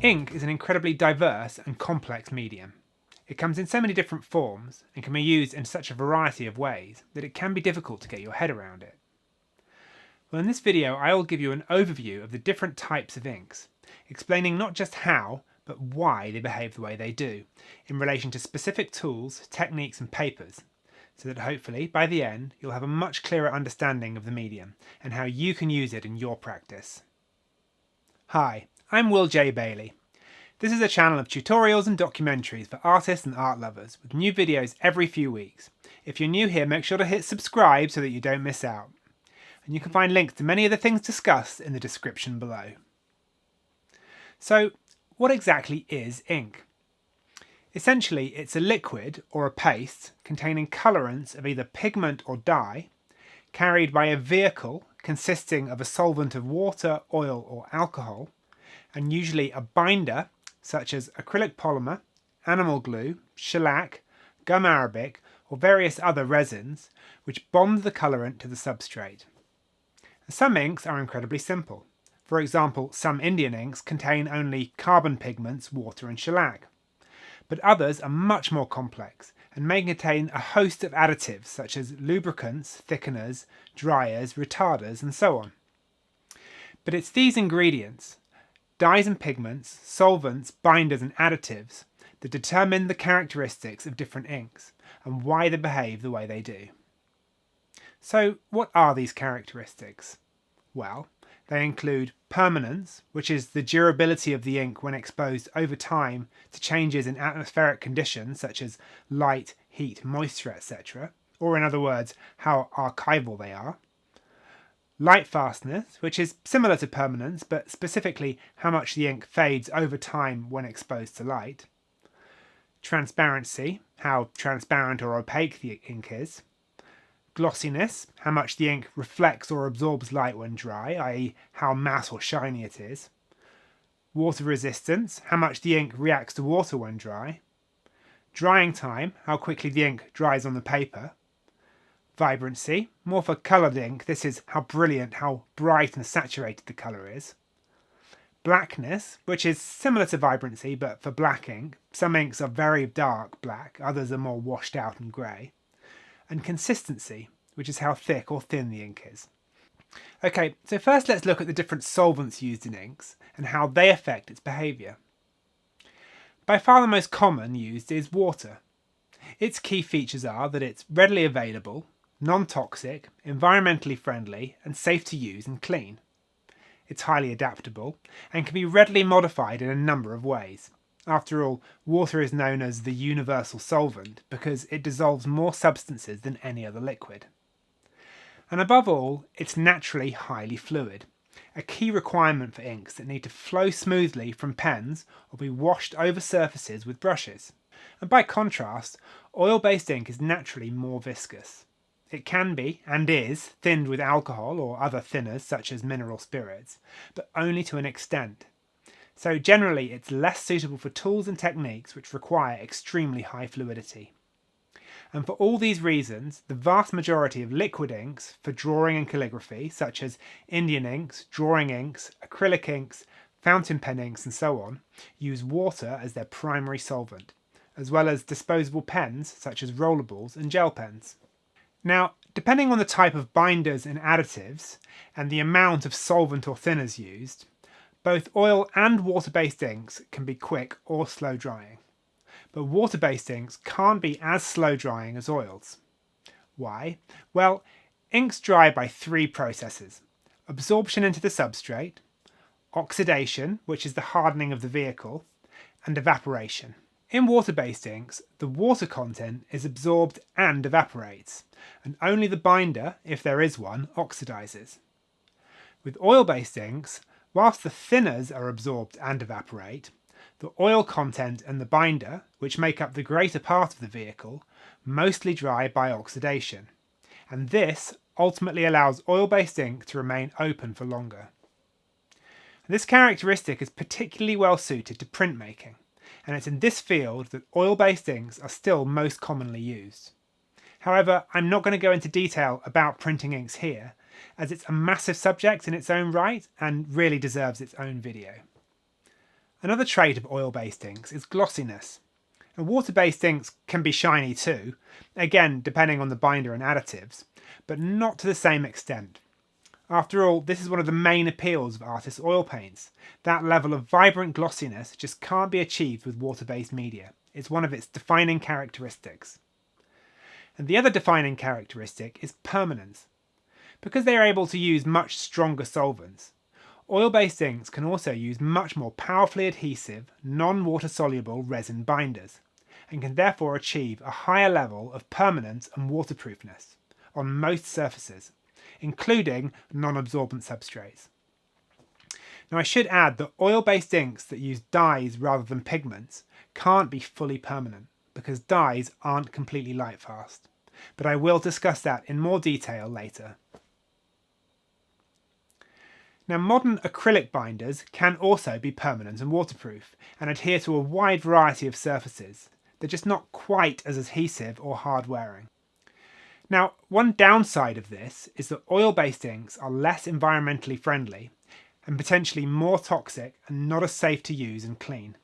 Ink is an incredibly diverse and complex medium. It comes in so many different forms and can be used in such a variety of ways that it can be difficult to get your head around it. Well, in this video I will give you an overview of the different types of inks, explaining not just how, but why they behave the way they do, in relation to specific tools, techniques and papers, so that hopefully by the end you'll have a much clearer understanding of the medium and how you can use it in your practice. Hi, I'm Will J. Bailey. This is a channel of tutorials and documentaries for artists and art lovers, with new videos every few weeks. If you're new here, make sure to hit subscribe so that you don't miss out. And you can find links to many of the things discussed in the description below. So, what exactly is ink? Essentially, it's a liquid or a paste containing colorants of either pigment or dye, carried by a vehicle consisting of a solvent of water, oil or alcohol, and usually a binder such as acrylic polymer, animal glue, shellac, gum arabic or various other resins which bond the colorant to the substrate. Some inks are incredibly simple. For example, some Indian inks contain only carbon pigments, water and shellac. But others are much more complex and may contain a host of additives such as lubricants, thickeners, dryers, retarders and so on. But it's these ingredients, dyes and pigments, solvents, binders and additives, that determine the characteristics of different inks and why they behave the way they do. So what are these characteristics? Well, they include permanence, which is the durability of the ink when exposed over time to changes in atmospheric conditions such as light, heat, moisture, etc., or in other words, how archival they are. Light fastness, which is similar to permanence, but specifically how much the ink fades over time when exposed to light. Transparency, how transparent or opaque the ink is. Glossiness, how much the ink reflects or absorbs light when dry, i.e. how matte or shiny it is. Water resistance, how much the ink reacts to water when dry. Drying time, how quickly the ink dries on the paper. Vibrancy, more for coloured ink, this is how brilliant, how bright and saturated the colour is. Blackness, which is similar to vibrancy but for black ink. Some inks are very dark black, others are more washed out and grey. And consistency, which is how thick or thin the ink is. Okay, so first let's look at the different solvents used in inks and how they affect its behaviour. By far the most common used is water. Its key features are that it's readily available, non-toxic, environmentally friendly and safe to use and clean. It's highly adaptable and can be readily modified in a number of ways. After all, water is known as the universal solvent because it dissolves more substances than any other liquid. And above all, it's naturally highly fluid, a key requirement for inks that need to flow smoothly from pens or be washed over surfaces with brushes. And by contrast, oil-based ink is naturally more viscous. It can be, and is, thinned with alcohol or other thinners such as mineral spirits, but only to an extent. So generally it's less suitable for tools and techniques which require extremely high fluidity. And for all these reasons, the vast majority of liquid inks for drawing and calligraphy, such as Indian inks, drawing inks, acrylic inks, fountain pen inks and so on, use water as their primary solvent, as well as disposable pens such as rollerballs and gel pens. Now, depending on the type of binders and additives and the amount of solvent or thinners used, both oil and water-based inks can be quick or slow drying. But water-based inks can't be as slow drying as oils. Why? Well, inks dry by three processes: absorption into the substrate, oxidation, which is the hardening of the vehicle, and evaporation. In water-based inks, the water content is absorbed and evaporates, and only the binder, if there is one, oxidizes. With oil-based inks, whilst the thinners are absorbed and evaporate, The oil content and the binder, which make up the greater part of the vehicle, mostly dry by oxidation, and this ultimately allows oil-based ink to remain open for longer. This characteristic is particularly well suited to printmaking, and it's in this field that oil-based inks are still most commonly used. However, I'm not going to go into detail about printing inks here, as it's a massive subject in its own right and really deserves its own video. Another trait of oil-based inks is glossiness. And water-based inks can be shiny too, again depending on the binder and additives, but not to the same extent. After all, this is one of the main appeals of artists' oil paints. That level of vibrant glossiness just can't be achieved with water-based media. It's one of its defining characteristics. And the other defining characteristic is permanence. Because they are able to use much stronger solvents, oil-based inks can also use much more powerfully adhesive, non-water-soluble resin binders, and can therefore achieve a higher level of permanence and waterproofness on most surfaces, including non-absorbent substrates. Now I should add that oil-based inks that use dyes rather than pigments can't be fully permanent, because dyes aren't completely lightfast, but I will discuss that in more detail later. Now modern acrylic binders can also be permanent and waterproof and adhere to a wide variety of surfaces. They're just not quite as adhesive or hard wearing. Now one downside of this is that oil-based inks are less environmentally friendly and potentially more toxic and not as safe to use and clean.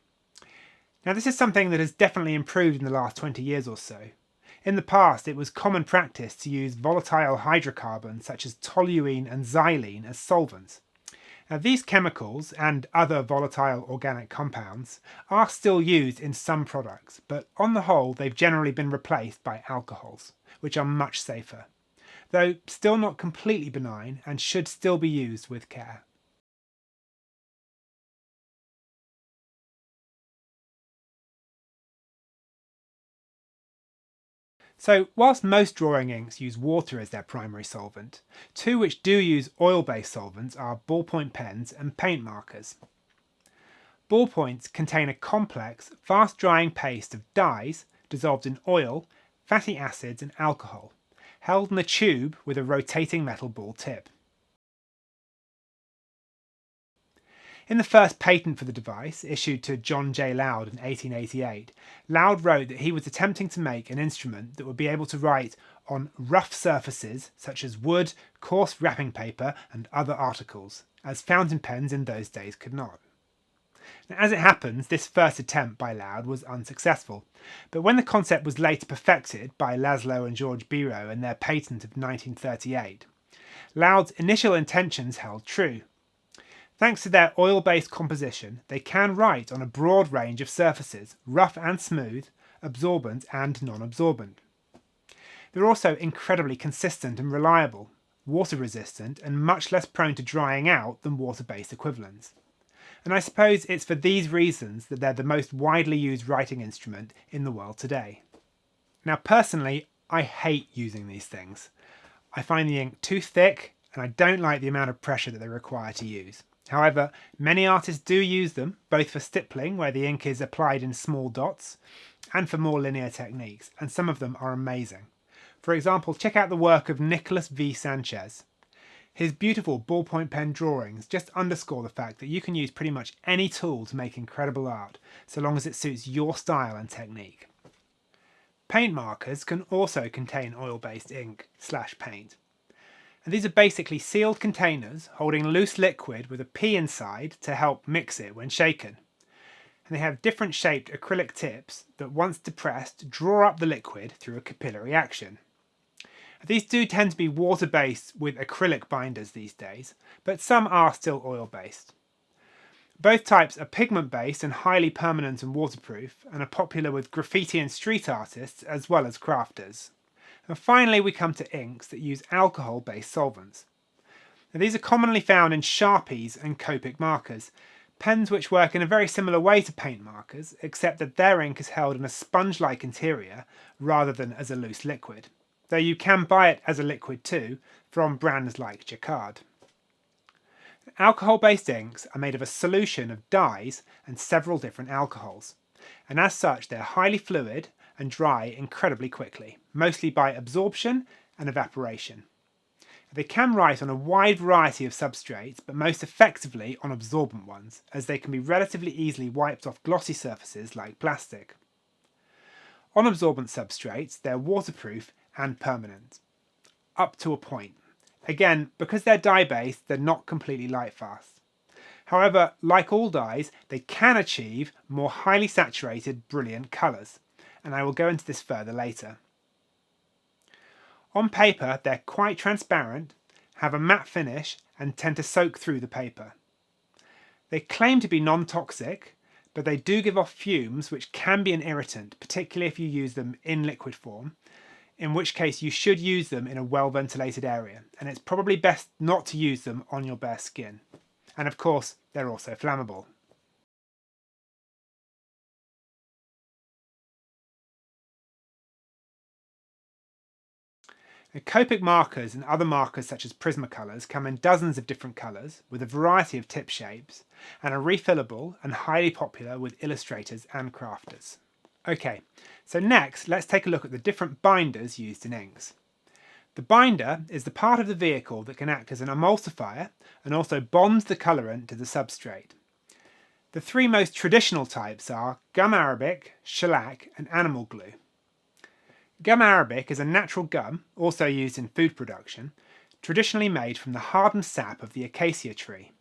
Now this is something that has definitely improved in the last 20 years or so. In the past, it was common practice to use volatile hydrocarbons such as toluene and xylene as solvents. Now, these chemicals and other volatile organic compounds are still used in some products, but on the whole they've generally been replaced by alcohols, which are much safer, though still not completely benign and should still be used with care. So, whilst most drawing inks use water as their primary solvent, two which do use oil-based solvents are ballpoint pens and paint markers. Ballpoints contain a complex, fast-drying paste of dyes dissolved in oil, fatty acids and alcohol, held in a tube with a rotating metal ball tip. In the first patent for the device, issued to John J. Loud in 1888, Loud wrote that he was attempting to make an instrument that would be able to write on rough surfaces such as wood, coarse wrapping paper and other articles, as fountain pens in those days could not. Now, as it happens, this first attempt by Loud was unsuccessful, but when the concept was later perfected by Laszlo and George Biro in their patent of 1938, Loud's initial intentions held true. Thanks to their oil-based composition, they can write on a broad range of surfaces, rough and smooth, absorbent and non-absorbent. They're also incredibly consistent and reliable, water-resistant and much less prone to drying out than water-based equivalents. And I suppose it's for these reasons that they're the most widely used writing instrument in the world today. Now personally, I hate using these things. I find the ink too thick and I don't like the amount of pressure that they require to use. However, many artists do use them, both for stippling, where the ink is applied in small dots, and for more linear techniques, and some of them are amazing. For example, check out the work of Nicholas V. Sanchez. His beautiful ballpoint pen drawings just underscore the fact that you can use pretty much any tool to make incredible art, so long as it suits your style and technique. Paint markers can also contain oil-based ink/paint. And these are basically sealed containers holding loose liquid with a P inside to help mix it when shaken. And they have different shaped acrylic tips that, once depressed, draw up the liquid through a capillary action. These do tend to be water-based with acrylic binders these days, but some are still oil-based. Both types are pigment-based and highly permanent and waterproof, and are popular with graffiti and street artists as well as crafters. And finally we come to inks that use alcohol-based solvents. Now, these are commonly found in Sharpies and Copic markers, pens which work in a very similar way to paint markers, except that their ink is held in a sponge-like interior rather than as a loose liquid, though you can buy it as a liquid too from brands like Jacquard. Alcohol-based inks are made of a solution of dyes and several different alcohols, and as such they're highly fluid and dry incredibly quickly, mostly by absorption and evaporation. They can write on a wide variety of substrates, but most effectively on absorbent ones, as they can be relatively easily wiped off glossy surfaces like plastic. On absorbent substrates, they're waterproof and permanent, up to a point. Again, because they're dye-based, they're not completely light-fast. However, like all dyes, they can achieve more highly saturated, brilliant colours, and I will go into this further later. On paper, they're quite transparent, have a matte finish, and tend to soak through the paper. They claim to be non-toxic, but they do give off fumes which can be an irritant, particularly if you use them in liquid form, in which case you should use them in a well-ventilated area, and it's probably best not to use them on your bare skin. And of course, they're also flammable. Copic markers and other markers such as Prismacolors come in dozens of different colours with a variety of tip shapes and are refillable and highly popular with illustrators and crafters. Okay, so next let's take a look at the different binders used in inks. The binder is the part of the vehicle that can act as an emulsifier and also bonds the colorant to the substrate. The three most traditional types are gum arabic, shellac and animal glue. Gum arabic is a natural gum, also used in food production, traditionally made from the hardened sap of the acacia tree.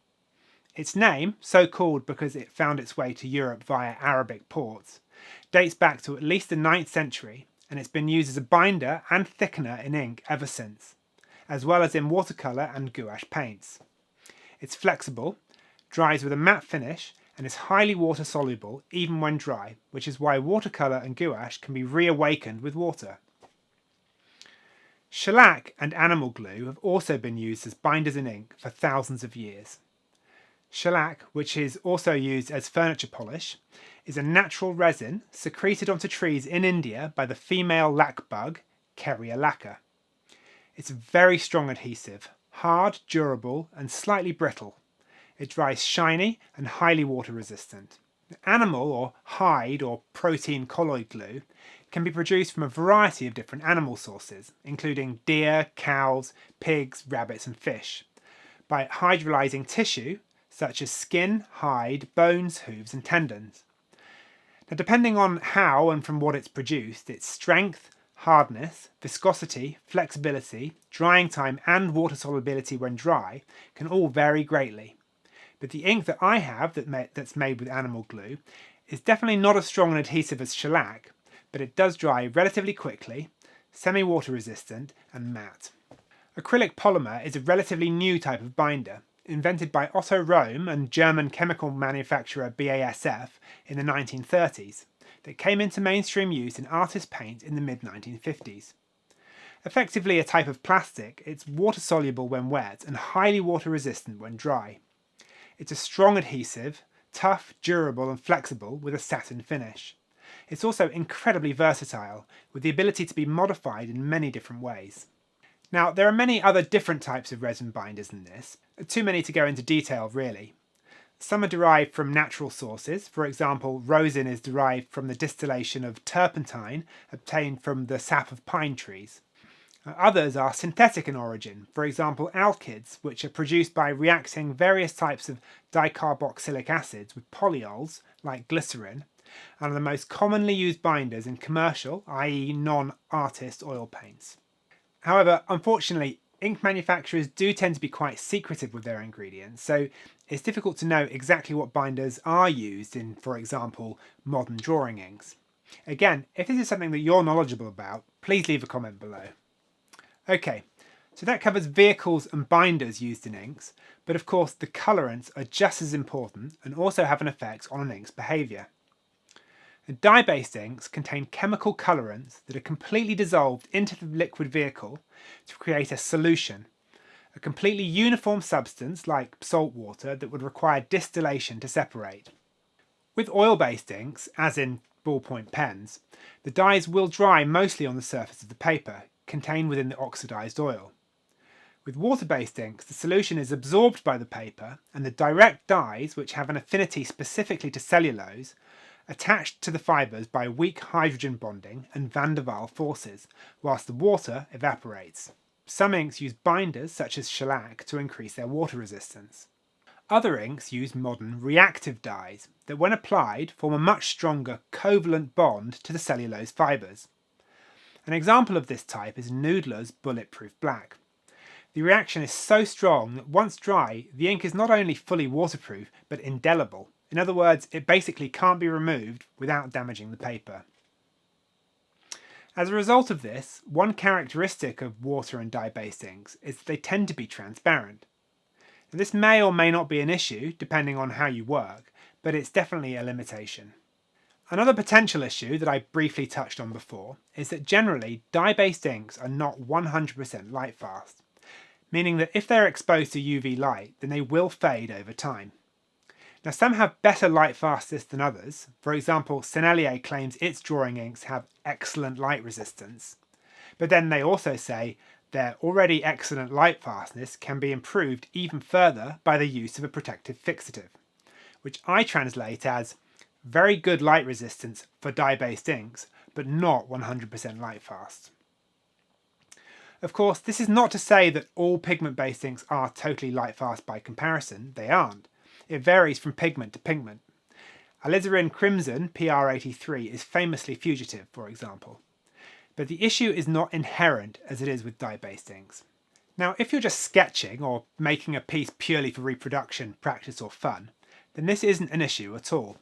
Its name, so called because it found its way to Europe via Arabic ports, dates back to at least the 9th century, and it's been used as a binder and thickener in ink ever since, as well as in watercolour and gouache paints. It's flexible, dries with a matte finish, and is highly water soluble even when dry, which is why watercolour and gouache can be reawakened with water. Shellac and animal glue have also been used as binders in ink for thousands of years. Shellac, which is also used as furniture polish, is a natural resin secreted onto trees in India by the female lac bug, Kerria lacca. It's a very strong adhesive, hard, durable and slightly brittle. It dries shiny and highly water resistant. Animal or hide or protein colloid glue can be produced from a variety of different animal sources, including deer, cows, pigs, rabbits and fish, by hydrolyzing tissue such as skin, hide, bones, hooves and tendons. Now, depending on how and from what it's produced, its strength, hardness, viscosity, flexibility, drying time and water solubility when dry can all vary greatly. But the ink that I have that's made with animal glue is definitely not as strong and adhesive as shellac, but it does dry relatively quickly, semi-water resistant and matte. Acrylic polymer is a relatively new type of binder, invented by Otto Röhm and German chemical manufacturer BASF in the 1930s, that came into mainstream use in artist paint in the mid-1950s. Effectively a type of plastic, it's water-soluble when wet and highly water-resistant when dry. It's a strong adhesive, tough, durable and flexible with a satin finish. It's also incredibly versatile, with the ability to be modified in many different ways. Now, there are many other different types of resin binders than this, too many to go into detail really. Some are derived from natural sources, for example, rosin is derived from the distillation of turpentine obtained from the sap of pine trees. Others are synthetic in origin, for example alkyds, which are produced by reacting various types of dicarboxylic acids with polyols, like glycerin, and are the most commonly used binders in commercial, i.e. non-artist oil paints. However, unfortunately, ink manufacturers do tend to be quite secretive with their ingredients, so it's difficult to know exactly what binders are used in, for example, modern drawing inks. Again, if this is something that you're knowledgeable about, please leave a comment below. Okay, so that covers vehicles and binders used in inks, but of course the colorants are just as important and also have an effect on an ink's behaviour. Dye-based inks contain chemical colorants that are completely dissolved into the liquid vehicle to create a solution, a completely uniform substance like salt water that would require distillation to separate. With oil-based inks, as in ballpoint pens, the dyes will dry mostly on the surface of the paper, contained within the oxidized oil. With water-based inks, the solution is absorbed by the paper, and the direct dyes, which have an affinity specifically to cellulose, attached to the fibres by weak hydrogen bonding and van der Waals forces, whilst the water evaporates. Some inks use binders, such as shellac, to increase their water resistance. Other inks use modern reactive dyes that, when applied, form a much stronger covalent bond to the cellulose fibres. An example of this type is Noodler's Bulletproof Black. The reaction is so strong that once dry, the ink is not only fully waterproof, but indelible. In other words, it basically can't be removed without damaging the paper. As a result of this, one characteristic of water and dye-based inks is that they tend to be transparent. Now, this may or may not be an issue, depending on how you work, but it's definitely a limitation. Another potential issue that I briefly touched on before is that generally dye-based inks are not 100% light-fast, meaning that if they're exposed to UV light, then they will fade over time. Now, some have better light fastness than others. For example, Sennelier claims its drawing inks have excellent light resistance. But then they also say their already excellent light fastness can be improved even further by the use of a protective fixative, which I translate as very good light resistance for dye-based inks, but not 100% light fast. Of course, this is not to say that all pigment-based inks are totally light fast by comparison. They aren't. It varies from pigment to pigment. Alizarin Crimson PR83 is famously fugitive, for example. But the issue is not inherent as it is with dye-based inks. Now, if you're just sketching or making a piece purely for reproduction, practice or fun, then this isn't an issue at all.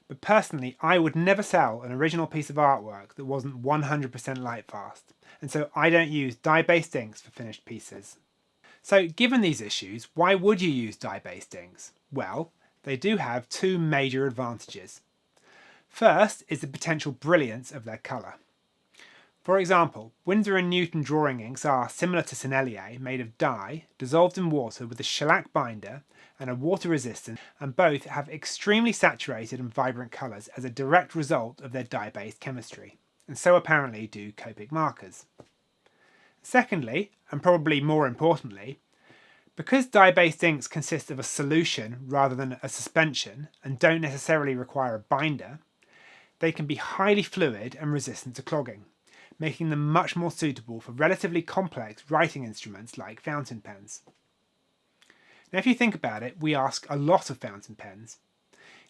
But personally, I would never sell an original piece of artwork that wasn't 100% light fast, and so I don't use dye-based inks for finished pieces. So given these issues, why would you use dye-based inks? Well, they do have two major advantages. First is the potential brilliance of their colour. For example, Winsor & Newton drawing inks are similar to Sennelier, made of dye, dissolved in water with a shellac binder and a water resistant, and both have extremely saturated and vibrant colours as a direct result of their dye-based chemistry, and so apparently do Copic markers. Secondly, and probably more importantly, because dye-based inks consist of a solution rather than a suspension and don't necessarily require a binder, they can be highly fluid and resistant to clogging, making them much more suitable for relatively complex writing instruments like fountain pens. Now, if you think about it, we ask a lot of fountain pens.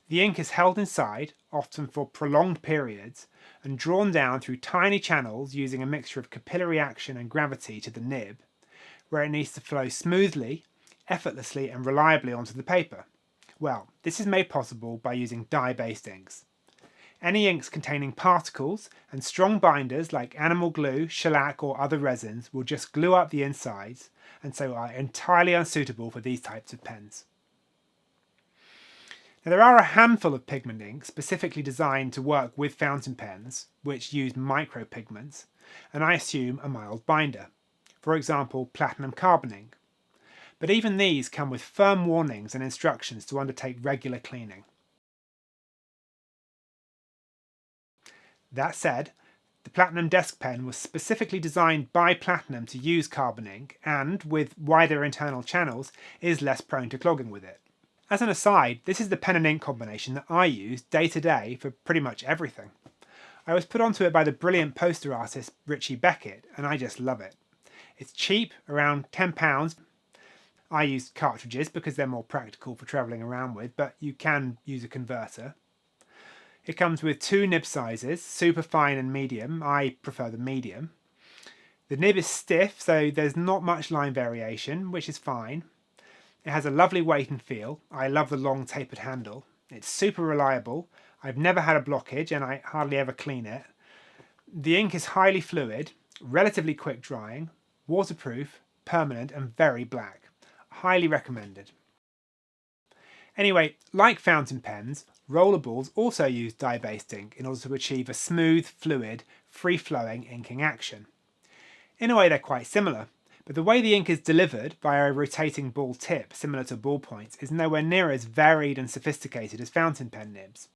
The ink is held inside, often for prolonged periods, and drawn down through tiny channels using a mixture of capillary action and gravity to the nib, where it needs to flow smoothly, effortlessly and reliably onto the paper. Well, this is made possible by using dye-based inks. Any inks containing particles and strong binders like animal glue, shellac or other resins will just glue up the insides, and so are entirely unsuitable for these types of pens. Now, there are a handful of pigment inks specifically designed to work with fountain pens, which use micropigments, and I assume a mild binder. For example, platinum carbon ink. But even these come with firm warnings and instructions to undertake regular cleaning. That said, the Platinum Desk Pen was specifically designed by Platinum to use carbon ink and, with wider internal channels, is less prone to clogging with it. As an aside, this is the pen and ink combination that I use day to day for pretty much everything. I was put onto it by the brilliant poster artist Richie Beckett, and I just love it. It's cheap, around £10. I use cartridges because they're more practical for travelling around with, but you can use a converter. It comes with two nib sizes, super fine and medium. I prefer the medium. The nib is stiff, so there's not much line variation, which is fine. It has a lovely weight and feel. I love the long tapered handle. It's super reliable. I've never had a blockage and I hardly ever clean it. The ink is highly fluid, relatively quick drying, waterproof, permanent and very black. Highly recommended. Anyway, like fountain pens, rollerballs also use dye-based ink in order to achieve a smooth, fluid, free-flowing inking action. In a way they're quite similar, but the way the ink is delivered via a rotating ball tip similar to ballpoints is nowhere near as varied and sophisticated as fountain pen nibs.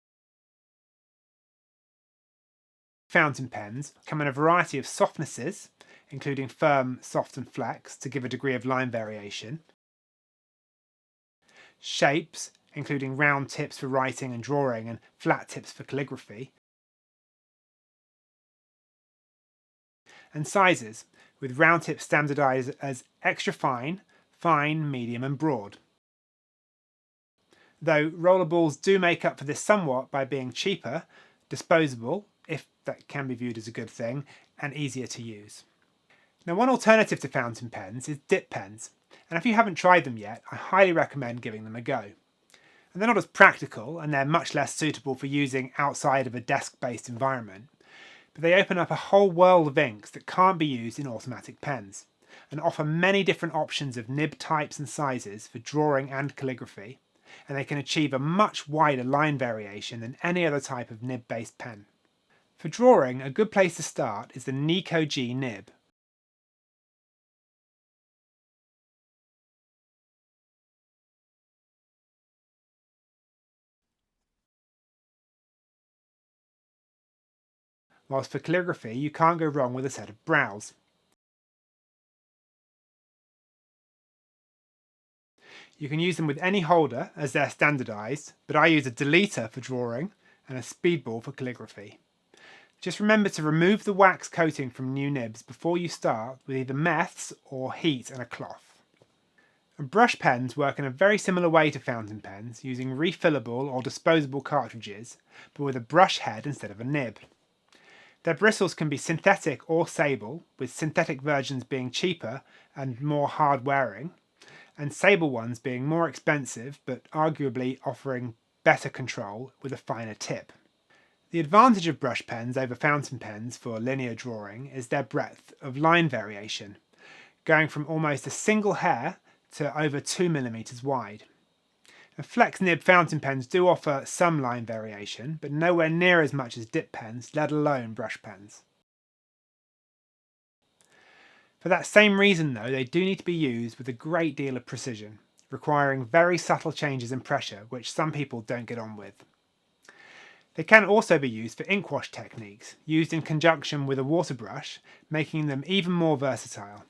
Fountain pens come in a variety of softnesses, including firm, soft and flex to give a degree of line variation. Shapes, including round tips for writing and drawing and flat tips for calligraphy. And sizes, with round tips standardised as extra fine, fine, medium and broad. Though rollerballs do make up for this somewhat by being cheaper, disposable, if that can be viewed as a good thing, and easier to use. Now, one alternative to fountain pens is dip pens, and if you haven't tried them yet, I highly recommend giving them a go. And they're not as practical, and they're much less suitable for using outside of a desk-based environment, but they open up a whole world of inks that can't be used in automatic pens, and offer many different options of nib types and sizes for drawing and calligraphy, and they can achieve a much wider line variation than any other type of nib-based pen. For drawing, a good place to start is the Nico G nib. Whilst for calligraphy, you can't go wrong with a set of brows. You can use them with any holder as they're standardised, but I use a deleter for drawing and a speedball for calligraphy. Just remember to remove the wax coating from new nibs before you start with either meths or heat and a cloth. And brush pens work in a very similar way to fountain pens, using refillable or disposable cartridges, but with a brush head instead of a nib. Their bristles can be synthetic or sable, with synthetic versions being cheaper and more hard wearing, and sable ones being more expensive but arguably offering better control with a finer tip. The advantage of brush pens over fountain pens for linear drawing is their breadth of line variation, going from almost a single hair to over 2mm wide. And flex nib fountain pens do offer some line variation, but nowhere near as much as dip pens, let alone brush pens. For that same reason though, they do need to be used with a great deal of precision, requiring very subtle changes in pressure, which some people don't get on with. They can also be used for ink wash techniques, used in conjunction with a water brush, making them even more versatile.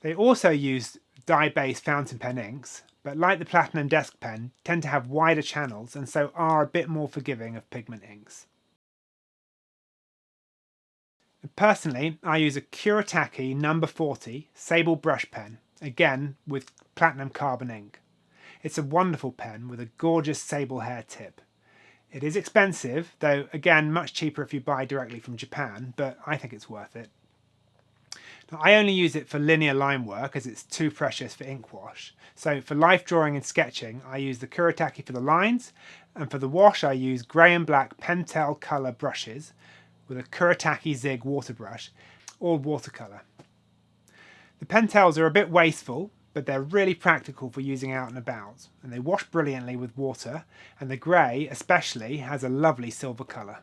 They also use dye-based fountain pen inks, but like the Platinum Desk Pen, tend to have wider channels and so are a bit more forgiving of pigment inks. Personally, I use a Kuretake No. 40 Sable Brush Pen, again with platinum carbon ink. It's a wonderful pen with a gorgeous sable hair tip. It is expensive, though again much cheaper if you buy directly from Japan, but I think it's worth it. Now, I only use it for linear line work as it's too precious for ink wash. So for life drawing and sketching, I use the Kuretake for the lines, and for the wash I use grey and black Pentel colour brushes with a Kuretake Zig water brush, all watercolour. The Pentels are a bit wasteful, but they're really practical for using out and about, and they wash brilliantly with water, and the grey especially has a lovely silver colour.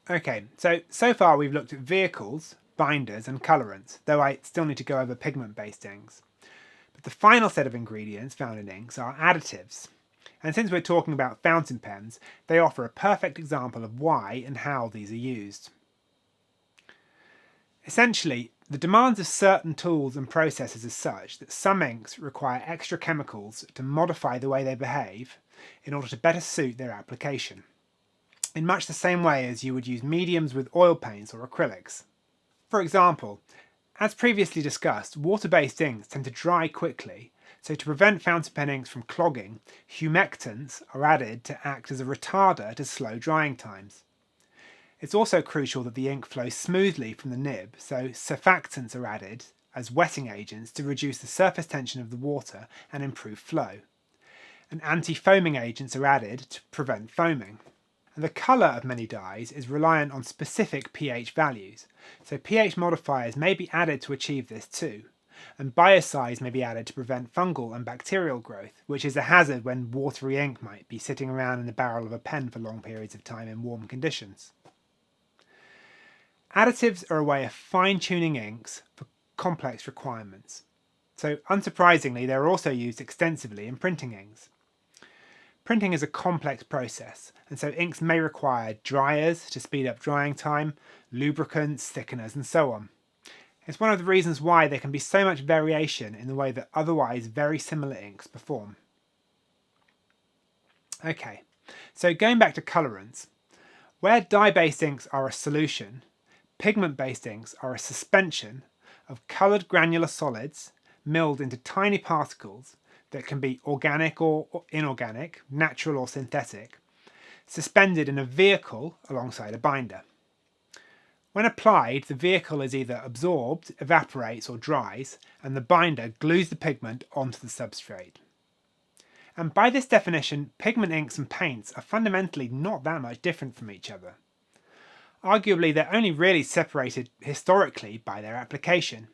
Okay, so far we've looked at vehicles, binders and colorants, though I still need to go over pigment-based inks. But the final set of ingredients found in inks are additives. And since we're talking about fountain pens, they offer a perfect example of why and how these are used. Essentially, the demands of certain tools and processes are such that some inks require extra chemicals to modify the way they behave in order to better suit their application, in much the same way as you would use mediums with oil paints or acrylics. For example, as previously discussed, water-based inks tend to dry quickly, so to prevent fountain pen inks from clogging, humectants are added to act as a retarder to slow drying times. It's also crucial that the ink flows smoothly from the nib, so surfactants are added as wetting agents to reduce the surface tension of the water and improve flow. And anti-foaming agents are added to prevent foaming. And the colour of many dyes is reliant on specific pH values, so pH modifiers may be added to achieve this too, and biocides may be added to prevent fungal and bacterial growth, which is a hazard when watery ink might be sitting around in the barrel of a pen for long periods of time in warm conditions. Additives are a way of fine-tuning inks for complex requirements, so unsurprisingly they're also used extensively in printing inks. Printing is a complex process, and so inks may require dryers to speed up drying time, lubricants, thickeners, and so on. It's one of the reasons why there can be so much variation in the way that otherwise very similar inks perform. Okay, so going back to colorants, where dye-based inks are a solution, pigment-based inks are a suspension of coloured granular solids milled into tiny particles that can be organic or inorganic, natural or synthetic, suspended in a vehicle alongside a binder. When applied, the vehicle is either absorbed, evaporates or dries, and the binder glues the pigment onto the substrate. And by this definition, pigment inks and paints are fundamentally not that much different from each other. Arguably, they're only really separated historically by their application,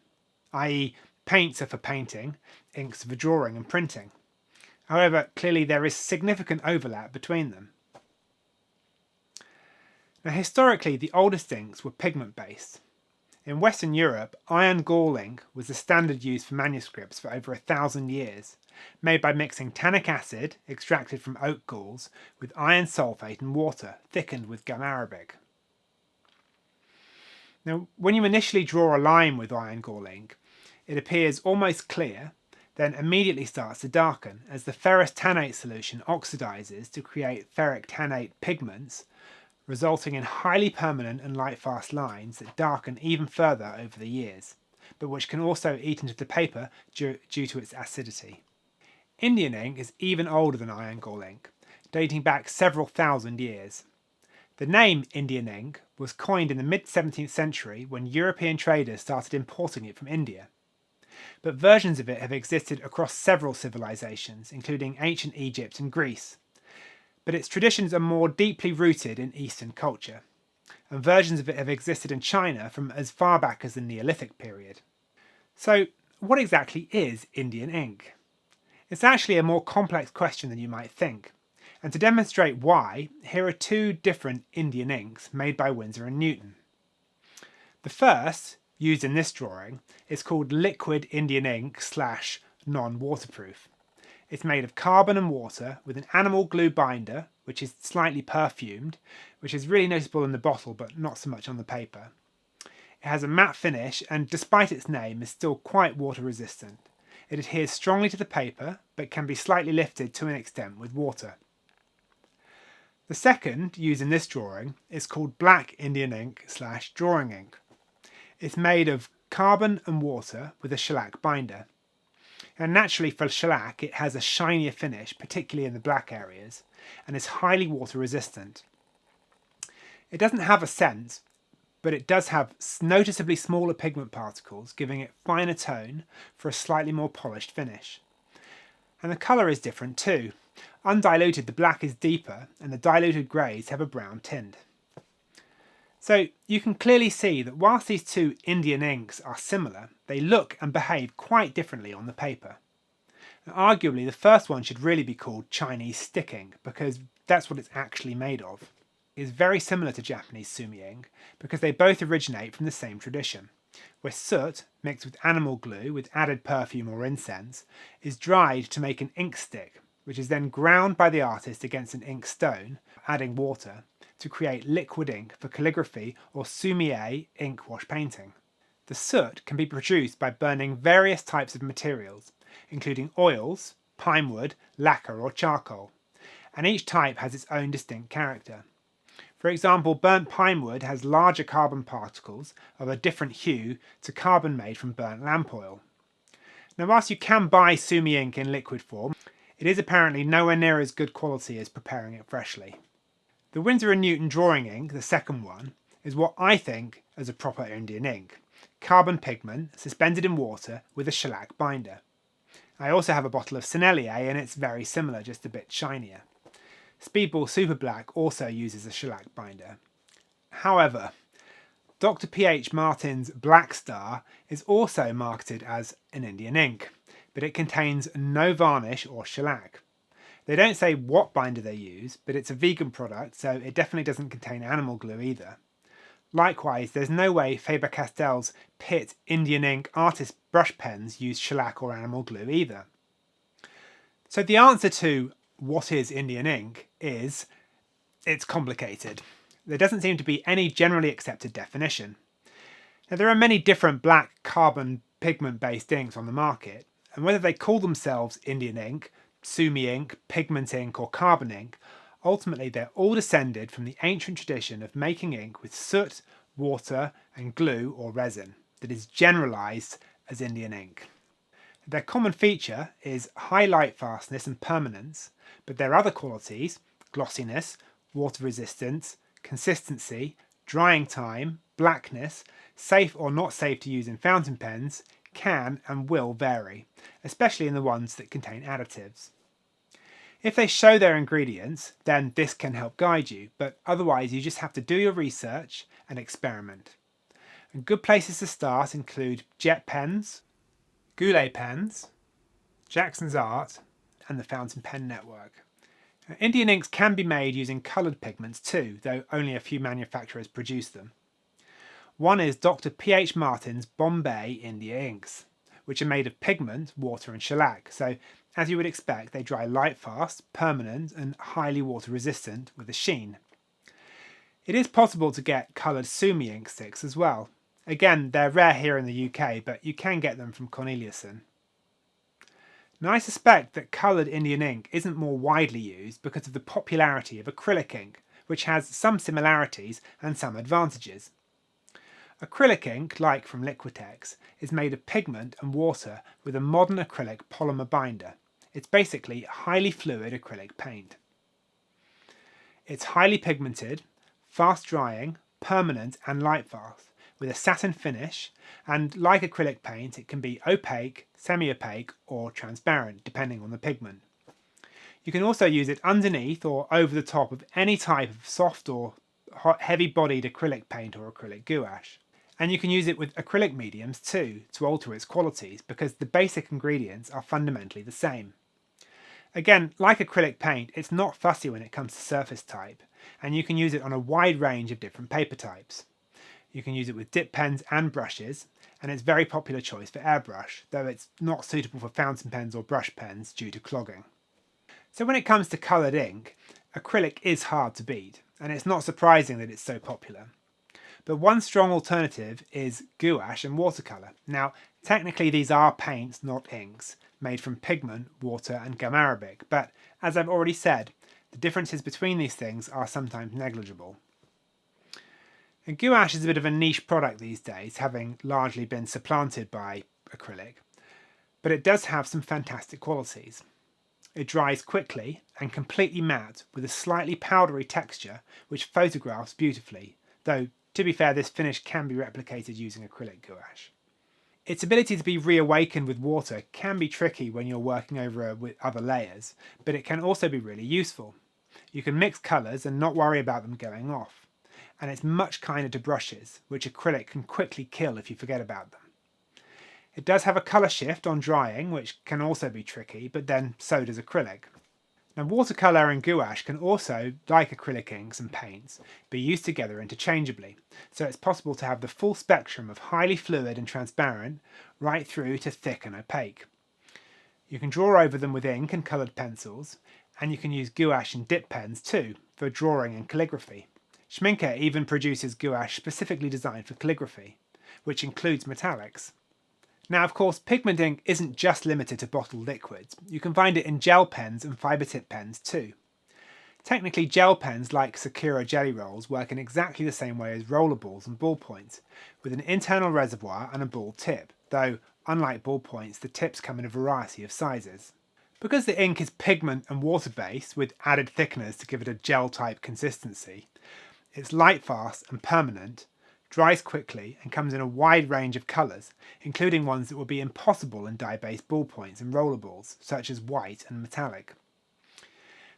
i.e. paints are for painting, inks are for drawing and printing. However, clearly there is significant overlap between them. Now, historically, the oldest inks were pigment-based. In Western Europe, iron gall ink was the standard used for manuscripts for over 1,000 years, made by mixing tannic acid, extracted from oak galls, with iron sulfate and water, thickened with gum arabic. Now, when you initially draw a line with iron gall ink, it appears almost clear, then immediately starts to darken as the ferrous tannate solution oxidizes to create ferric tannate pigments, resulting in highly permanent and light-fast lines that darken even further over the years, but which can also eat into the paper due to its acidity. Indian ink is even older than iron gall ink, dating back several thousand years. The name Indian ink was coined in the mid-17th century when European traders started importing it from India. But versions of it have existed across several civilizations, including ancient Egypt and Greece. But its traditions are more deeply rooted in Eastern culture, and versions of it have existed in China from as far back as the Neolithic period. So, what exactly is Indian ink? It's actually a more complex question than you might think, and to demonstrate why, here are two different Indian inks made by Winsor & Newton. The first, used in this drawing, is called liquid Indian ink / non-waterproof. It's made of carbon and water with an animal glue binder, which is slightly perfumed, which is really noticeable in the bottle but not so much on the paper. It has a matte finish and, despite its name, is still quite water resistant. It adheres strongly to the paper but can be slightly lifted to an extent with water. The second, used in this drawing, is called black Indian ink / drawing ink. It's made of carbon and water with a shellac binder. And naturally for shellac it has a shinier finish, particularly in the black areas, and is highly water resistant. It doesn't have a scent, but it does have noticeably smaller pigment particles, giving it finer tone for a slightly more polished finish. And the colour is different too. Undiluted, the black is deeper, and the diluted greys have a brown tint. So you can clearly see that whilst these two Indian inks are similar, they look and behave quite differently on the paper. Now, arguably, the first one should really be called Chinese stick ink, because that's what it's actually made of. It is very similar to Japanese sumi ink, because they both originate from the same tradition, where soot, mixed with animal glue with added perfume or incense, is dried to make an ink stick, which is then ground by the artist against an ink stone, adding water, to create liquid ink for calligraphy or sumi-e ink wash painting. The soot can be produced by burning various types of materials, including oils, pine wood, lacquer or charcoal, and each type has its own distinct character. For example, burnt pine wood has larger carbon particles of a different hue to carbon made from burnt lamp oil. Now, whilst you can buy sumi ink in liquid form, it is apparently nowhere near as good quality as preparing it freshly. The Winsor & Newton drawing ink, the second one, is what I think as a proper Indian ink. Carbon pigment, suspended in water with a shellac binder. I also have a bottle of Sennelier and it's very similar, just a bit shinier. Speedball Super Black also uses a shellac binder. However, Dr. P.H. Martin's Black Star is also marketed as an Indian ink, but it contains no varnish or shellac. They don't say what binder they use, but it's a vegan product, so it definitely doesn't contain animal glue either. Likewise, there's no way Faber-Castell's Pitt Indian ink artist brush pens use shellac or animal glue either. So the answer to what is Indian ink is it's complicated. There doesn't seem to be any generally accepted definition. Now, there are many different black carbon pigment-based inks on the market, and whether they call themselves Indian ink, Sumi ink, pigment ink, or carbon ink, ultimately they're all descended from the ancient tradition of making ink with soot, water, and glue or resin that is generalised as Indian ink. Their common feature is high light fastness and permanence, but their other qualities, glossiness, water resistance, consistency, drying time, blackness, safe or not safe to use in fountain pens, can and will vary, especially in the ones that contain additives. If they show their ingredients, then this can help guide you, but otherwise you just have to do your research and experiment. And good places to start include Jet Pens, Goulet Pens, Jackson's Art, and the Fountain Pen Network. Indian inks can be made using coloured pigments too, though only a few manufacturers produce them. One is Dr. P.H. Martin's Bombay India inks, which are made of pigment, water and shellac, so as you would expect they dry light fast, permanent and highly water resistant with a sheen. It is possible to get coloured Sumi ink sticks as well. Again, they're rare here in the UK, but you can get them from Corneliuson. Now I suspect that coloured Indian ink isn't more widely used because of the popularity of acrylic ink, which has some similarities and some advantages. Acrylic ink, like from Liquitex, is made of pigment and water with a modern acrylic polymer binder. It's basically highly fluid acrylic paint. It's highly pigmented, fast drying, permanent and light fast, with a satin finish, and like acrylic paint it can be opaque, semi-opaque or transparent depending on the pigment. You can also use it underneath or over the top of any type of soft or heavy-bodied acrylic paint or acrylic gouache. And you can use it with acrylic mediums too to alter its qualities because the basic ingredients are fundamentally the same. Again, like acrylic paint, it's not fussy when it comes to surface type, and you can use it on a wide range of different paper types. You can use it with dip pens and brushes, and it's a very popular choice for airbrush, though it's not suitable for fountain pens or brush pens due to clogging. So when it comes to coloured ink, acrylic is hard to beat, and it's not surprising that it's so popular. But one strong alternative is gouache and watercolour. Now, technically these are paints, not inks, made from pigment, water and gum arabic, but as I've already said, the differences between these things are sometimes negligible. And gouache is a bit of a niche product these days, having largely been supplanted by acrylic, but it does have some fantastic qualities. It dries quickly and completely matte with a slightly powdery texture which photographs beautifully, though to be fair this finish can be replicated using acrylic gouache. Its ability to be reawakened with water can be tricky when you're working over with other layers, but it can also be really useful. You can mix colours and not worry about them going off. And it's much kinder to brushes, which acrylic can quickly kill if you forget about them. It does have a colour shift on drying, which can also be tricky, but then so does acrylic. Now watercolour and gouache can also, like acrylic inks and paints, be used together interchangeably, so it's possible to have the full spectrum of highly fluid and transparent, right through to thick and opaque. You can draw over them with ink and coloured pencils, and you can use gouache and dip pens too, for drawing and calligraphy. Schmincke even produces gouache specifically designed for calligraphy, which includes metallics. Now, of course, pigment ink isn't just limited to bottled liquids. You can find it in gel pens and fibre tip pens too. Technically, gel pens like Sakura jelly rolls work in exactly the same way as rollerballs and ballpoints, with an internal reservoir and a ball tip, though, unlike ballpoints, the tips come in a variety of sizes. Because the ink is pigment and water-based, with added thickeners to give it a gel-type consistency, it's light fast and permanent, dries quickly and comes in a wide range of colours, including ones that would be impossible in dye-based ballpoints and rollerballs, such as white and metallic.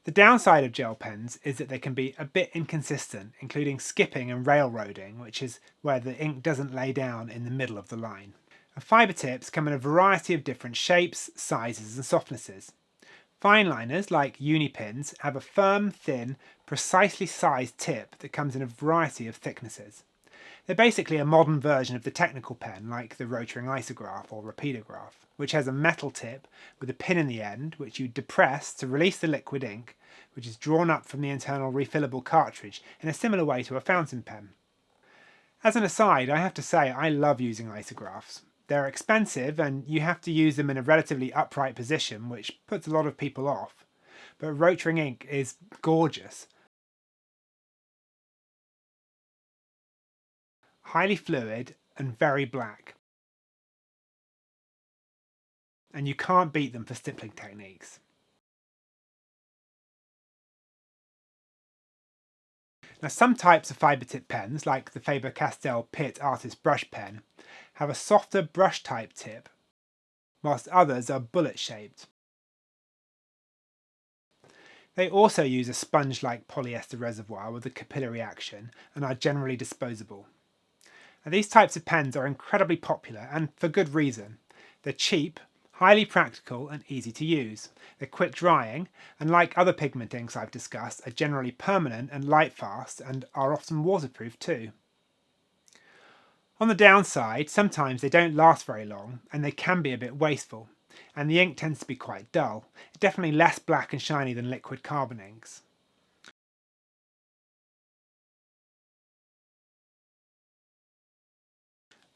The downside of gel pens is that they can be a bit inconsistent, including skipping and railroading, which is where the ink doesn't lay down in the middle of the line. And fibre tips come in a variety of different shapes, sizes and softnesses. Fine liners, like uni pins, have a firm, thin, precisely sized tip that comes in a variety of thicknesses. They're basically a modern version of the technical pen, like the rotoring isograph or rapidograph, which has a metal tip with a pin in the end, which you depress to release the liquid ink, which is drawn up from the internal refillable cartridge in a similar way to a fountain pen. As an aside, I have to say I love using isographs. They're expensive and you have to use them in a relatively upright position, which puts a lot of people off. But rotring ink is gorgeous. Highly fluid and very black. And you can't beat them for stippling techniques. Now, some types of fibre tip pens, like the Faber-Castell Pitt Artist Brush Pen, have a softer brush type tip, whilst others are bullet shaped. They also use a sponge-like polyester reservoir with a capillary action and are generally disposable. Now, these types of pens are incredibly popular and for good reason. They're cheap, highly practical and easy to use. They're quick drying and, like other pigment inks I've discussed, are generally permanent and light fast and are often waterproof too. On the downside, sometimes they don't last very long and they can be a bit wasteful, and the ink tends to be quite dull, definitely less black and shiny than liquid carbon inks.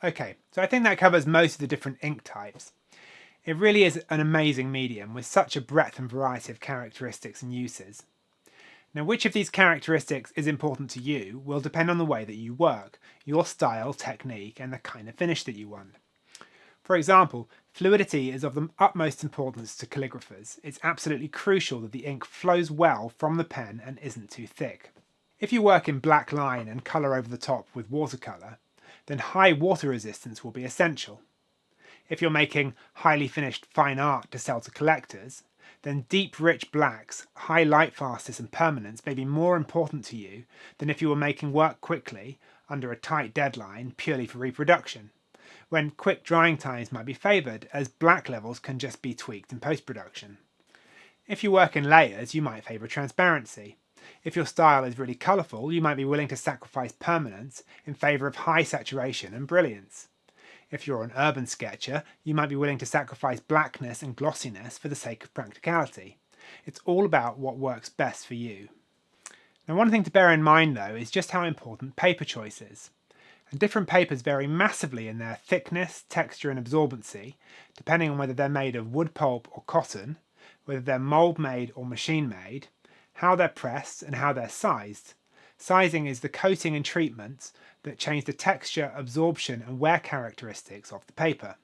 Okay, so I think that covers most of the different ink types. It really is an amazing medium with such a breadth and variety of characteristics and uses. Now, which of these characteristics is important to you will depend on the way that you work, your style, technique, and the kind of finish that you want. For example, fluidity is of the utmost importance to calligraphers. It's absolutely crucial that the ink flows well from the pen and isn't too thick. If you work in black line and colour over the top with watercolour, then high water resistance will be essential. If you're making highly finished fine art to sell to collectors, then deep rich blacks, high light fastness and permanence may be more important to you than if you were making work quickly under a tight deadline purely for reproduction, when quick drying times might be favoured as black levels can just be tweaked in post-production. If you work in layers, you might favour transparency. If your style is really colourful, you might be willing to sacrifice permanence in favour of high saturation and brilliance. If you're an urban sketcher, you might be willing to sacrifice blackness and glossiness for the sake of practicality. It's all about what works best for you. Now, one thing to bear in mind though is just how important paper choice is. And different papers vary massively in their thickness, texture and absorbency, depending on whether they're made of wood pulp or cotton, whether they're mould made or machine made, how they're pressed and how they're sized. Sizing is the coating and treatments that change the texture, absorption and wear characteristics of the paper.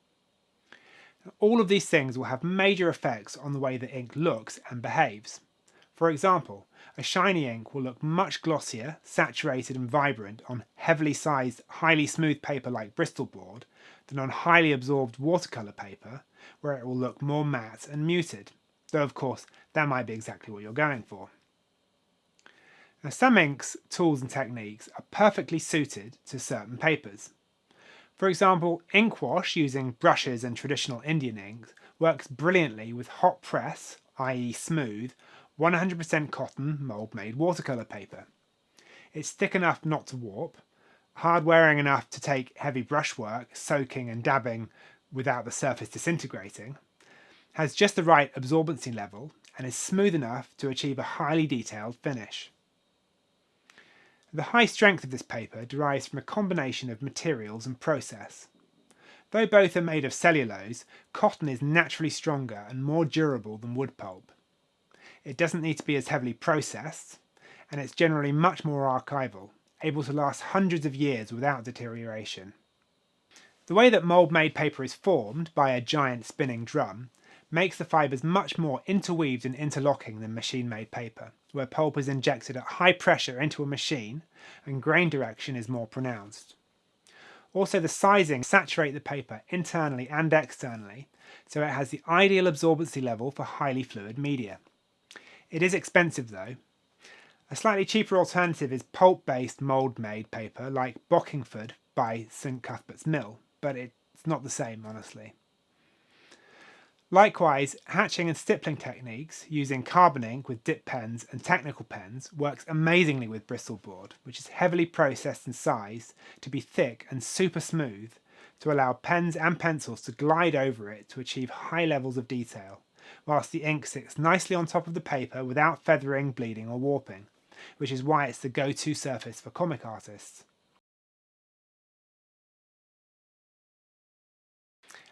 All of these things will have major effects on the way the ink looks and behaves. For example, a shiny ink will look much glossier, saturated and vibrant on heavily sized, highly smooth paper like Bristol board than on highly absorbed watercolour paper, where it will look more matte and muted, though of course that might be exactly what you're going for. Now, some inks, tools and techniques are perfectly suited to certain papers. For example, ink wash using brushes and traditional Indian inks works brilliantly with hot press, i.e. smooth, 100% cotton mould-made watercolour paper. It's thick enough not to warp, hard-wearing enough to take heavy brushwork, soaking and dabbing without the surface disintegrating, has just the right absorbency level, and is smooth enough to achieve a highly detailed finish. The high strength of this paper derives from a combination of materials and process. Though both are made of cellulose, cotton is naturally stronger and more durable than wood pulp. It doesn't need to be as heavily processed, and it's generally much more archival, able to last hundreds of years without deterioration. The way that mould-made paper is formed by a giant spinning drum makes the fibres much more interweaved and interlocking than machine-made paper, where pulp is injected at high pressure into a machine and grain direction is more pronounced. Also, the sizing saturate the paper internally and externally, so it has the ideal absorbency level for highly fluid media. It is expensive though. A slightly cheaper alternative is pulp-based mould-made paper like Bockingford by St Cuthbert's Mill, but it's not the same honestly. Likewise, hatching and stippling techniques using carbon ink with dip pens and technical pens works amazingly with Bristol board, which is heavily processed and sized to be thick and super smooth to allow pens and pencils to glide over it to achieve high levels of detail, whilst the ink sits nicely on top of the paper without feathering, bleeding or warping, which is why it's the go-to surface for comic artists.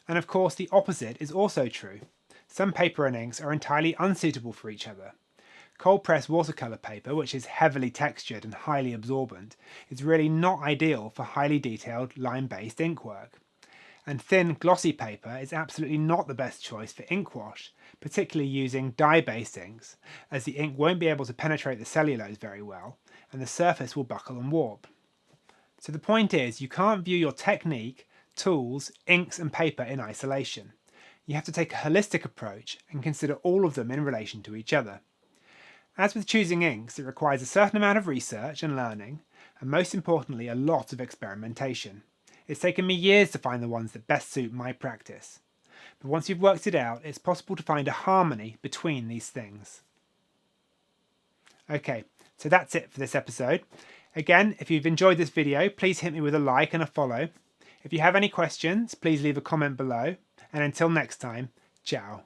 And of course the opposite is also true. Some paper and inks are entirely unsuitable for each other. Cold press watercolour paper, which is heavily textured and highly absorbent, is really not ideal for highly detailed line-based ink work. And thin glossy paper is absolutely not the best choice for ink wash, particularly using dye-based inks, as the ink won't be able to penetrate the cellulose very well, and the surface will buckle and warp. So the point is, you can't view your technique, tools, inks and paper in isolation. You have to take a holistic approach and consider all of them in relation to each other. As with choosing inks, it requires a certain amount of research and learning, and most importantly a lot of experimentation. It's taken me years to find the ones that best suit my practice. But once you've worked it out, it's possible to find a harmony between these things. Okay, so that's it for this episode. Again, if you've enjoyed this video, please hit me with a like and a follow. If you have any questions, please leave a comment below. And until next time, ciao.